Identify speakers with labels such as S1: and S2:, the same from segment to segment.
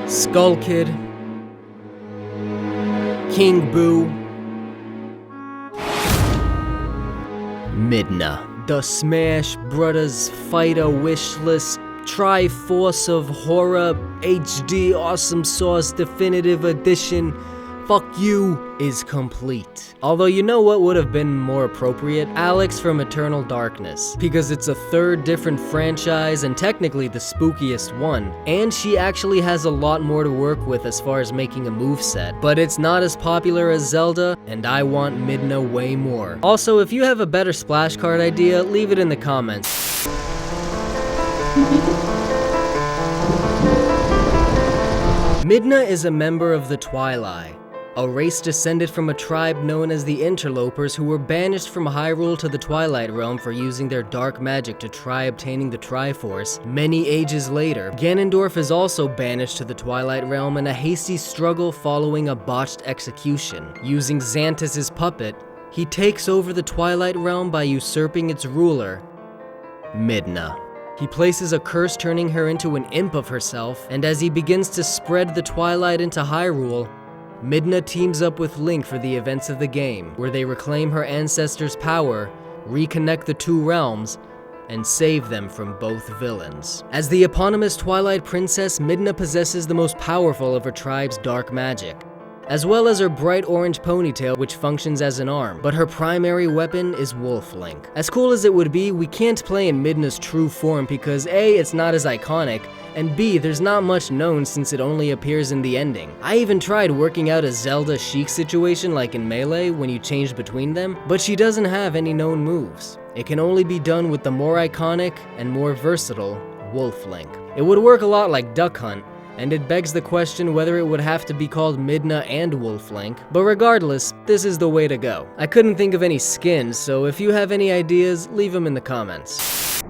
S1: Skull Kid, King Boo, Midna. The Smash Brothers Fighter Wishlist Triforce of Horror HD Awesome Sauce Definitive Edition Fuck You is complete. Although you know what would have been more appropriate? Alex from Eternal Darkness, because it's a third different franchise and technically the spookiest one, and she actually has a lot more to work with as far as making a moveset, but it's not as popular as Zelda, and I want Midna way more. Also, if you have a better splash card idea, leave it in the comments. Midna is a member of the Twilight, a race descended from a tribe known as the Interlopers who were banished from Hyrule to the Twilight Realm for using their dark magic to try obtaining the Triforce. Many ages later, Ganondorf is also banished to the Twilight Realm in a hasty struggle following a botched execution. Using Xanthus' puppet, he takes over the Twilight Realm by usurping its ruler, Midna. He places a curse turning her into an imp of herself, and as he begins to spread the Twilight into Hyrule, Midna teams up with Link for the events of the game, where they reclaim her ancestors' power, reconnect the two realms, and save them from both villains. As the eponymous Twilight Princess, Midna possesses the most powerful of her tribe's dark magic, as well as her bright orange ponytail which functions as an arm, but her primary weapon is Wolf Link. As cool as it would be, we can't play in Midna's true form because A, it's not as iconic, and B, there's not much known since it only appears in the ending. I even tried working out a Zelda Sheik situation like in Melee when you changed between them, but she doesn't have any known moves. It can only be done with the more iconic and more versatile Wolf Link. It would work a lot like Duck Hunt, and it begs the question whether it would have to be called Midna and Wolf Link, but regardless, this is the way to go. I couldn't think of any skins, so if you have any ideas, leave them in the comments.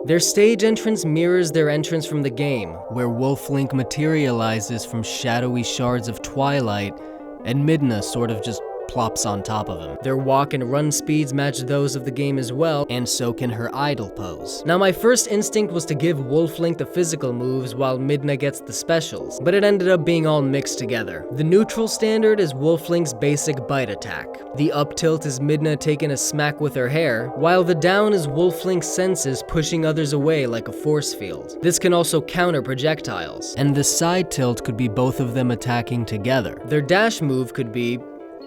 S1: Their stage entrance mirrors their entrance from the game, where Wolf Link materializes from shadowy shards of twilight, and Midna sort of just plops on top of him. Their walk and run speeds match those of the game as well, and so can her idle pose. Now my first instinct was to give Wolf Link the physical moves while Midna gets the specials, but it ended up being all mixed together. The neutral standard is Wolf Link's basic bite attack. The up tilt is Midna taking a smack with her hair, while the down is Wolf Link's senses pushing others away like a force field. This can also counter projectiles, and the side tilt could be both of them attacking together. Their dash move could be,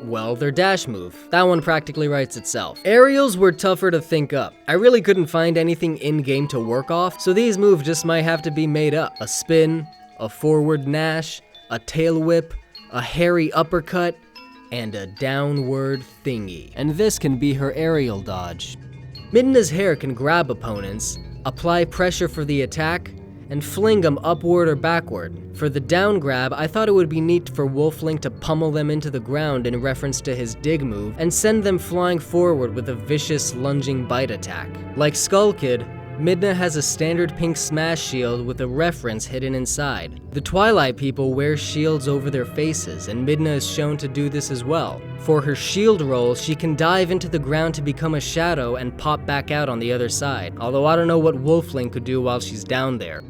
S1: well, their dash move. That one practically writes itself. Aerials were tougher to think up. I really couldn't find anything in-game to work off, so these moves just might have to be made up. A spin, a forward Nash, a tail whip, a hairy uppercut, and a downward thingy. And this can be her aerial dodge. Midna's hair can grab opponents, apply pressure for the attack, and fling them upward or backward. For the down grab, I thought it would be neat for Wolf Link to pummel them into the ground in reference to his dig move, and send them flying forward with a vicious lunging bite attack. Like Skull Kid, Midna has a standard pink smash shield with a reference hidden inside. The Twilight people wear shields over their faces, and Midna is shown to do this as well. For her shield roll, she can dive into the ground to become a shadow and pop back out on the other side, although I don't know what Wolf Link could do while she's down there.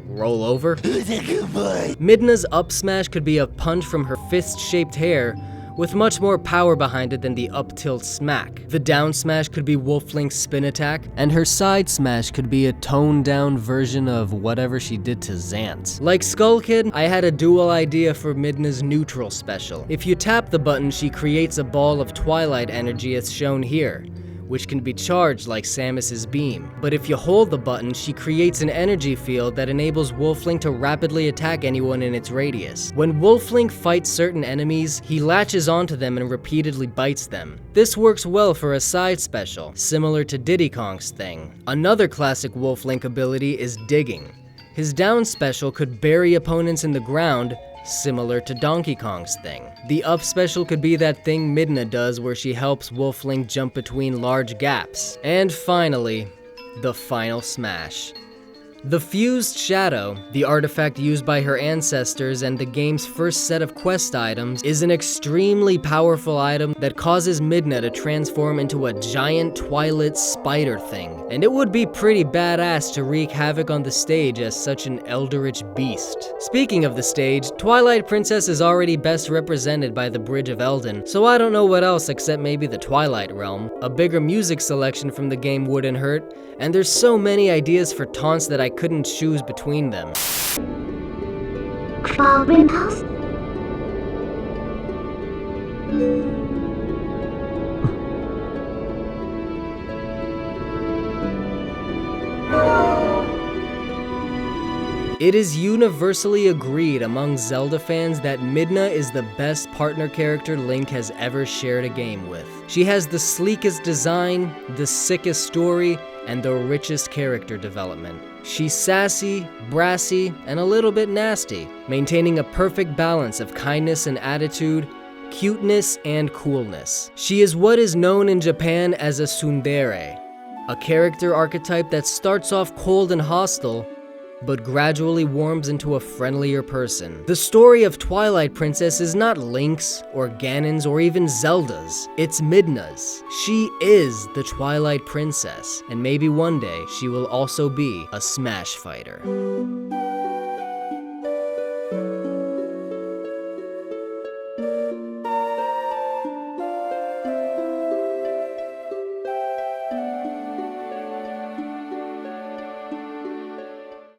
S1: Roll over? Midna's up smash could be a punch from her fist-shaped hair, with much more power behind it than the up tilt smack. The down smash could be Wolf Link's spin attack, and her side smash could be a toned-down version of whatever she did to Xanth. Like Skull Kid, I had a dual idea for Midna's neutral special. If you tap the button, she creates a ball of Twilight energy as shown here, which can be charged like Samus's beam. But if you hold the button, she creates an energy field that enables Wolf Link to rapidly attack anyone in its radius. When Wolf Link fights certain enemies, he latches onto them and repeatedly bites them. This works well for a side special, similar to Diddy Kong's thing. Another classic Wolf Link ability is digging. His down special could bury opponents in the ground, similar to Donkey Kong's thing. The up special could be that thing Midna does where she helps Wolf Link jump between large gaps. And finally, the final smash. The fused shadow, the artifact used by her ancestors and the game's first set of quest items, is an extremely powerful item that causes Midna to transform into a giant Twilight spider thing, and it would be pretty badass to wreak havoc on the stage as such an eldritch beast. Speaking of the stage, Twilight Princess is already best represented by the Bridge of Eldin, so I don't know what else except maybe the Twilight Realm. A bigger music selection from the game wouldn't hurt, and there's so many ideas for taunts that I couldn't choose between them.
S2: House?
S1: It is universally agreed among Zelda fans that Midna is the best partner character Link has ever shared a game with. She has the sleekest design, the sickest story, and the richest character development. She's sassy, brassy, and a little bit nasty, maintaining a perfect balance of kindness and attitude, cuteness and coolness. She is what is known in Japan as a tsundere, a character archetype that starts off cold and hostile, but gradually warms into a friendlier person. The story of Twilight Princess is not Link's, or Ganon's, or even Zelda's. It's Midna's. She is the Twilight Princess, and maybe one day she will also be a Smash fighter.